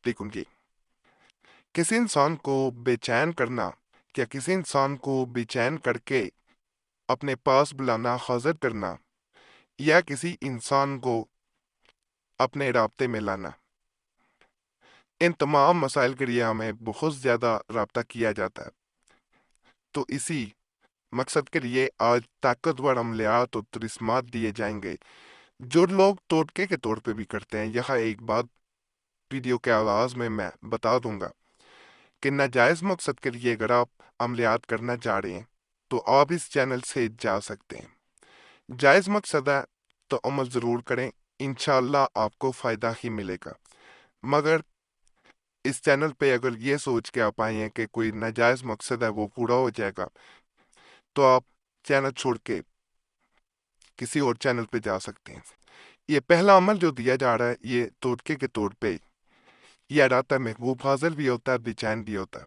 دیکھوں گی کسی انسان کو بے چین کرنا یا کسی انسان کو بے چین کر کے اپنے پاس بلانا، حاضر کرنا، یا کسی انسان کو اپنے رابطے میں لانا، ان تمام مسائل کے لیے ہمیں بہت زیادہ رابطہ کیا جاتا ہے۔ تو اسی مقصد کے لیے آج طاقتور عملیات اور طلسمات دیے جائیں گے جو لوگ ٹوٹکے کے طور پہ بھی کرتے ہیں۔ یہاں ایک بات ویڈیو کے آغاز میں بتا دوں گا کہ ناجائز مقصد کے لیے اگر آپ عملیات کرنا چاہ رہے ہیں تو آپ اس چینل سے جا سکتے ہیں۔ جائز مقصد ہے تو عمل ضرور کریں، انشاءاللہ آپ کو فائدہ ہی ملے گا۔ مگر اس چینل پہ اگر یہ سوچ کے آپ آئے ہیں کہ کوئی ناجائز مقصد ہے وہ پورا ہو جائے گا تو آپ چینل چھوڑ کے کسی اور چینل پہ جا سکتے ہیں۔ یہ پہلا عمل جو دیا جا رہا ہے یہ ٹوٹکے کے طور پہ یہ رابطہ محبوب حاصل بھی ہوتا ہے، بے چین بھی ہوتا ہے۔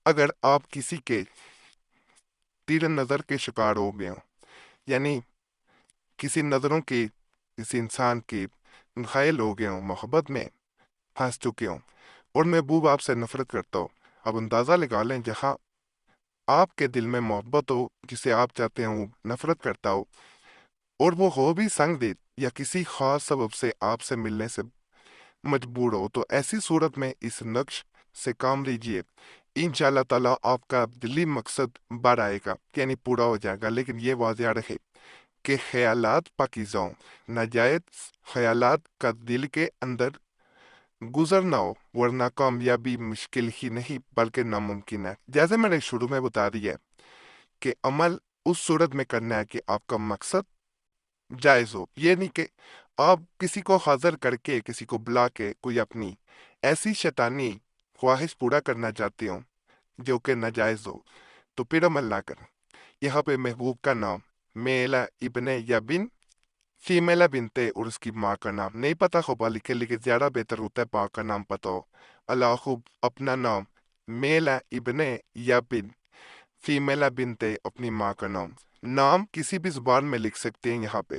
اگر آپ کسی کے تیر نظر کے شکار ہو گئے ہوں، یعنی کسی نظروں کے کسی انسان کے گھائل ہو گئے ہوں، محبت میں پھنس چکے ہوں اور محبوب آپ سے نفرت کرتا ہو، اب اندازہ لگا لیں جہاں آپ کے دل میں محبت ہو، جسے آپ چاہتے ہیں وہ نفرت کرتا ہو، اور وہ ہو بھی سنگ دل یا کسی خاص سبب سے آپ سے ملنے سے مجبور ہو، تو ایسی صورت میں اس نقش سے کام لیجئے، انشاءاللہ تعالیٰ آپ کا دلی مقصد بڑھ آئے گا، یعنی پورا ہو جائے گا۔ لیکن یہ واضح رہے کہ خیالات پاکیزہ ہوں، ناجائز خیالات کا دل کے اندر گزر نہ ہو، ورنہ کامیابی مشکل ہی نہیں بلکہ ناممکن ہے۔ جیسے میں نے شروع میں بتا دیا ہے کہ عمل اس صورت میں کرنا ہے کہ آپ کا مقصد جائز ہو، یہ نہیں کہ آپ کسی کو حاضر کر کے کسی کو بلا کے کوئی اپنی ایسی شیطانی خواہش پورا کرنا چاہتے ہوں جو کہ ناجائز ہو، تو پھر عمل نہ کریں۔ یہاں پہ محبوب کا نام میل ہے، ابن یا بن، فیمیل ہے بنتے، اور اس کی ماں کا نام نہیں پتا خوبا لکھے، لیکن زیادہ بہتر ہوتا ہے ماں کا نام پتا ہو۔ اللہ خوب اپنا نام میل ہے ابن یا بن، فیمیل ہے بنتے، اپنی ماں کا نام کسی بھی زبان میں لکھ سکتے ہیں، یہاں پہ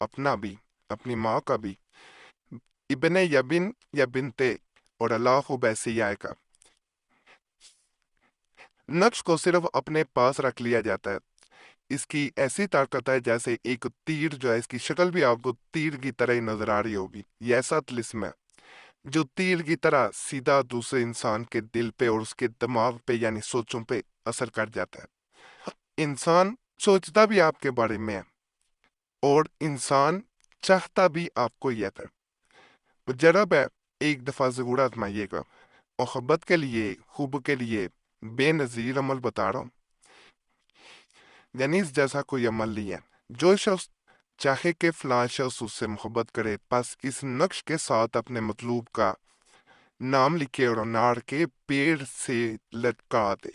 اپنا بھی اپنی ماں کا بھی، ابن یا بن یا بنتے، اور اللہ خوب ایسے ہی آئے گا۔ نقش کو صرف اپنے پاس رکھ لیا جاتا ہے، اس کی ایسی طاقت ہے جیسے ایک تیر جو ہے، اس کی شکل بھی آپ کو تیر کی طرح ہی نظر آ رہی ہوگی۔ یہ ایسا طلسم ہے جو تیر کی طرح سیدھا دوسرے انسان کے دل پہ اور اس کے دماغ پہ یعنی سوچوں پہ اثر کر جاتا ہے۔ انسان سوچتا بھی آپ کے بارے میں ہے اور انسان چاہتا بھی آپ کو یہ ہے۔ مجرب ہے، ایک دفعہ ضرور آزمائیے گا۔ محبت کے لیے، خوب کے لیے بے نظیر عمل بتا رہا ہوں، یعنی اس جیسا کوئی عمل نہیں ہے۔ جو شخص چاہے کہ فلاں شخص اس سے محبت کرے، بس اس نقش کے ساتھ اپنے مطلوب کا نام لکھے اور انار کے پیڑ سے لٹکا دے،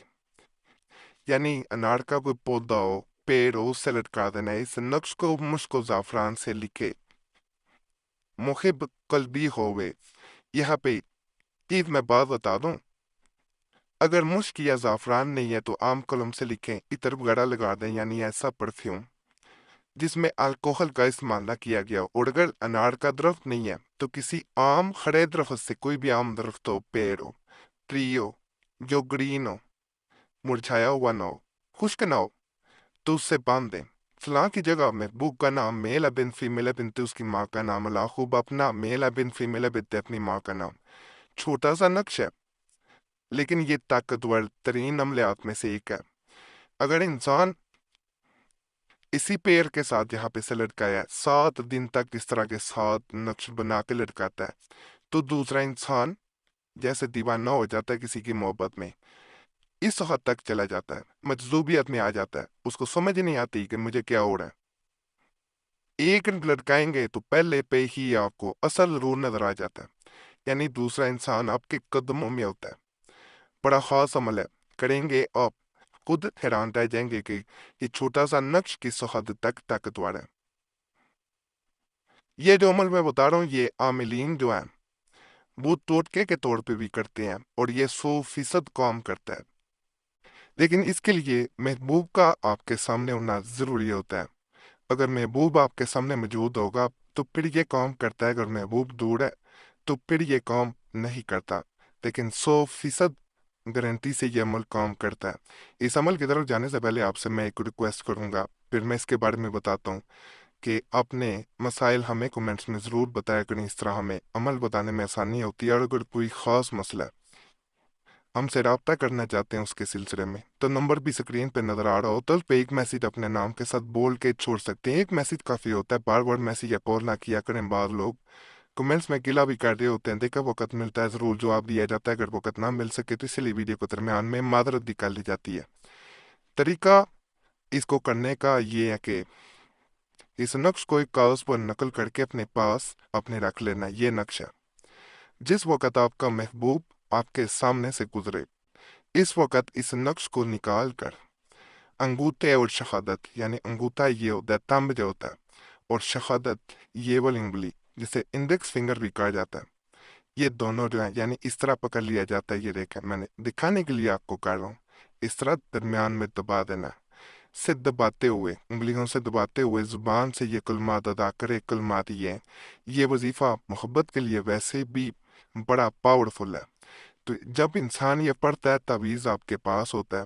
یعنی انار کا کوئی پودا ہو، پیڑ ہو، اس سے لٹکا دینا ہے۔ اس نقش کو مشک و زعفران سے لکھے، محب قلبی ہوئے۔ یہاں پہ چیز میں بات بتا دوں، اگر مشک یا زعفران نہیں ہے تو عام قلم سے لکھیں، عطر وغیرہ لگا دیں، یعنی ایسا پرفیوم جس میں الکوہل کا استعمال نہ کیا گیا ہو۔ اور اگر انار کا درخت نہیں ہے تو کسی عام کھڑے درخت سے، کوئی بھی عام درخت ہو، پیڑ ہو، ٹری ہو، جو گرین ہو، مرجھایا ہوا نہ ہو، خشک نہ ہو، تو اس سے باندھ دیں۔ فلاں کی جگہ محبوب کا نام میل ہے بن، فیمیل ہے بنتے، اس کی ماں کا نام اللہ خوب اپنا میل ہے بن، فیمیل ہے بنتے، اپنی ماں کا نام۔ چھوٹا سا نقش ہے لیکن یہ طاقتور ترین عملیات میں سے ایک ہے۔ اگر انسان اسی پیر کے ساتھ یہاں پہ سے لٹکایا ہے، 7 دن تک اس طرح کے 7 نقش بنا کے لٹکاتا ہے، تو دوسرا انسان جیسے دیوانہ ہو جاتا ہے کسی کی محبت میں، اس حد تک چلا جاتا ہے، مجذوبیت میں آ جاتا ہے، اس کو سمجھ نہیں آتی کہ مجھے کیا ہو رہا ہے۔ ایک لٹکائیں گے تو پہلے پہ ہی آپ کو اثر ضرور نظر آ جاتا ہے، یعنی دوسرا انسان آپ کے قدموں میں ہوتا ہے۔ بڑا خاص عمل ہے، کریں گے آپ خود حیران رہ جائیں گے کہ یہ چھوٹا سا نقش کس حد تک طاقتور ہے۔ یہ جو عمل میں بتا رہا ہوں، یہ عاملین جو ہیں وہ ٹوٹکے کے طور پہ بھی کرتے ہیں اور یہ 100% کام کرتا ہے، لیکن اس کے لیے محبوب کا آپ کے سامنے ہونا ضروری ہوتا ہے۔ اگر محبوب آپ کے سامنے موجود ہوگا تو پھر یہ کام کرتا ہے، اگر محبوب دور ہے تو پھر یہ کام نہیں کرتا، لیکن 100% گارنٹی سے یہ عمل کام کرتا ہے۔ اس عمل کی طرف جانے سے پہلے آپ سے میں ایک ریکویسٹ کروں گا، پھر میں اس کے بارے میں بتاتا ہوں کہ اپنے مسائل ہمیں کومنٹس میں ضرور بتایا کریں، اس طرح ہمیں عمل بتانے میں آسانی ہوتی ہے۔ اور اگر کوئی خاص مسئلہ ہم سے رابطہ کرنا چاہتے ہیں اس کے سلسلے میں، تو نمبر بھی سکرین پہ نظر آ رہا ہوتا ہے، اس پہ ایک میسیج اپنے نام کے ساتھ بول کے چھوڑ سکتے ہیں۔ ایک میسیج کافی ہوتا ہے، بار بار میسیج یا کال نہ کیا کریں۔ بعض لوگ کمنٹس میں گلا بھی کر رہے ہوتے ہیں، دیکھا وقت ملتا ہے ضرور جواب دیا جاتا ہے، اگر وقت نہ مل سکے تو اسی لیے ویڈیو کے درمیان میں معذرت بھی کر لی جاتی ہے۔ طریقہ اس کو کرنے کا یہ ہے کہ اس نقش کو ایک کاغذ پر نقل کر کے اپنے پاس اپنے رکھ لینا۔ یہ نقش ہے، جس وقت آپ کا محبوب آپ کے سامنے سے گزرے، اس وقت اس نقش کو نکال کر انگوٹھے اور شہادت، یعنی انگوٹھا یہ ہوتا ہے، تمب جو ہوتا ہے، اور شہادت یہ والی انگلی جسے انڈیکس فنگر بھی کہا جاتا ہے، یہ دونوں جو ہیں یعنی اس طرح پکڑ لیا جاتا ہے۔ یہ دیکھیں، میں نے دکھانے کے لیے آپ کو کر رہا ہوں، اس طرح درمیان میں دبا دینا سے دباتے ہوئے، انگلیوں سے دباتے ہوئے زبان سے یہ کلمات ادا کرے۔ کلمات یہ وظیفہ محبت کے لیے ویسے بھی بڑا پاورفل ہے۔ تو جب انسان یہ پڑھتا ہے، تعویذ آپ کے پاس ہوتا ہے،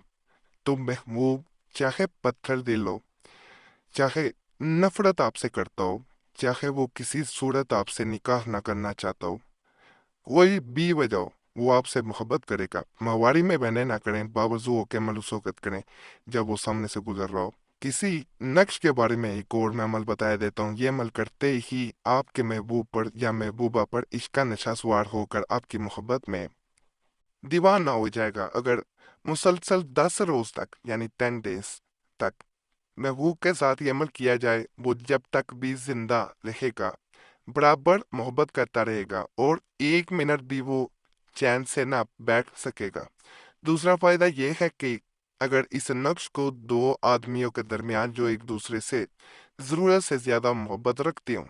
تو محبوب چاہے پتھر دل ہو، چاہے نفرت آپ سے کرتا ہو، چاہے وہ کسی صورت آپ سے نکاح نہ کرنا چاہتا ہو، کوئی بھی وجہ ہو، وہ آپ سے محبت کرے گا۔ ماہواری میں بہنے نہ کریں، باوضو ہو کے ملوثوقت کریں جب وہ سامنے سے گزر رہا ہو۔ کسی نقش کے بارے میں ایک اور میں عمل بتایا دیتا ہوں۔ یہ عمل کرتے ہی آپ کے محبوب پر یا محبوبہ پر عشق کا نشہ سوار ہو کر آپ کی محبت میں دیوانہ ہو جائے گا۔ اگر مسلسل 10 روز تک یعنی 10 days تک محبوب کے ساتھ یہ عمل کیا جائے، وہ جب تک بھی زندہ رہے گا برابر محبت کرتا رہے گا، اور 1 منٹ بھی وہ چین سے نہ بیٹھ سکے گا۔ دوسرا فائدہ یہ ہے کہ اگر اس نقش کو 2 آدمیوں کے درمیان جو ایک دوسرے سے ضرورت سے زیادہ محبت رکھتے ہوں،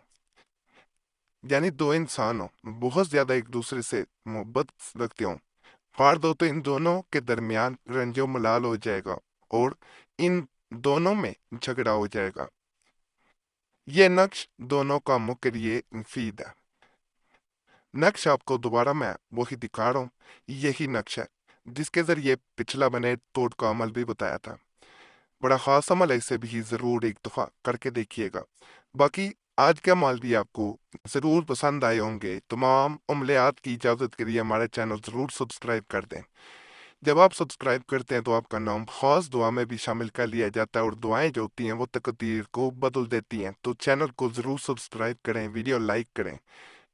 یعنی 2 انسان ہوں بہت زیادہ ایک دوسرے سے محبت رکھتے ہوں، پھاڑ دو تو ان دونوں کے درمیان رنج و ملال ہو جائے گا اور ان دونوں میں جھگڑا ہو جائے گا۔ یہ نقش دونوں کاموں کے لیے مفید ہے۔ نقش آپ کو دوبارہ میں وہی دکھا رہا ہوں، یہی نقش ہے جس کے ذریعے پچھلا میں نے توڑ کا عمل بھی بتایا تھا۔ بڑا خاص عمل ہے، اسے بھی ضرور ایک دفعہ کر کے دیکھیے گا۔ باقی آج کے عمل بھی آپ کو ضرور پسند آئے ہوں گے۔ تمام عملیات کی اجازت کے لیے ہمارے چینل ضرور سبسکرائب کر دیں۔ جب آپ سبسکرائب کرتے ہیں تو آپ کا نام خاص دعا میں بھی شامل کر لیا جاتا ہے، اور دعائیں جو ہوتی ہیں وہ تقدیر کو بدل دیتی ہیں۔ تو چینل کو ضرور سبسکرائب کریں، ویڈیو لائک کریں،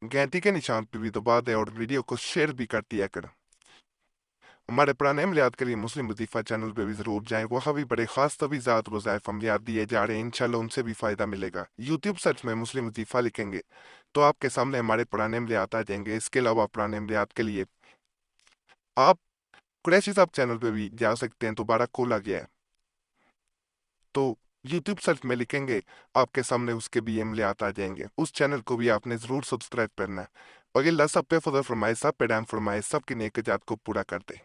گھنٹی کے نشان پہ بھی دبا دیں، اور ویڈیو کو شیئر بھی کر دیا کریں۔ ہمارے پرانے عملیات کے لیے مسلم وظیفہ چینل پہ بھی ضرور جائیں، وہاں بھی بڑے خاص تویزات وظائف عملیات دیے جا رہے ہیں، انشاءاللہ ان سے بھی فائدہ ملے گا۔ یوٹیوب سرچ میں مسلم وظیفہ لکھیں گے تو آپ کے سامنے ہمارے پرانے عملیات آ جائیں گے۔ اس کے علاوہ پرانے عملیات کے لیے آپ قریشی صاحب چینل پہ بھی جا سکتے ہیں، دوبارہ کھولا گیا ہے، تو یوٹیوب سرچ میں لکھیں گے آپ کے سامنے اس کے بھی عملیات آ جائیں گے۔ اس چینل کو بھی آپ نے ضرور سبسکرائب کرنا ہے، اور اللہ سب پہ فضل فرمائے، سب پہ رحم فرمائے، سب کی نیک جات کو پورا کر دے۔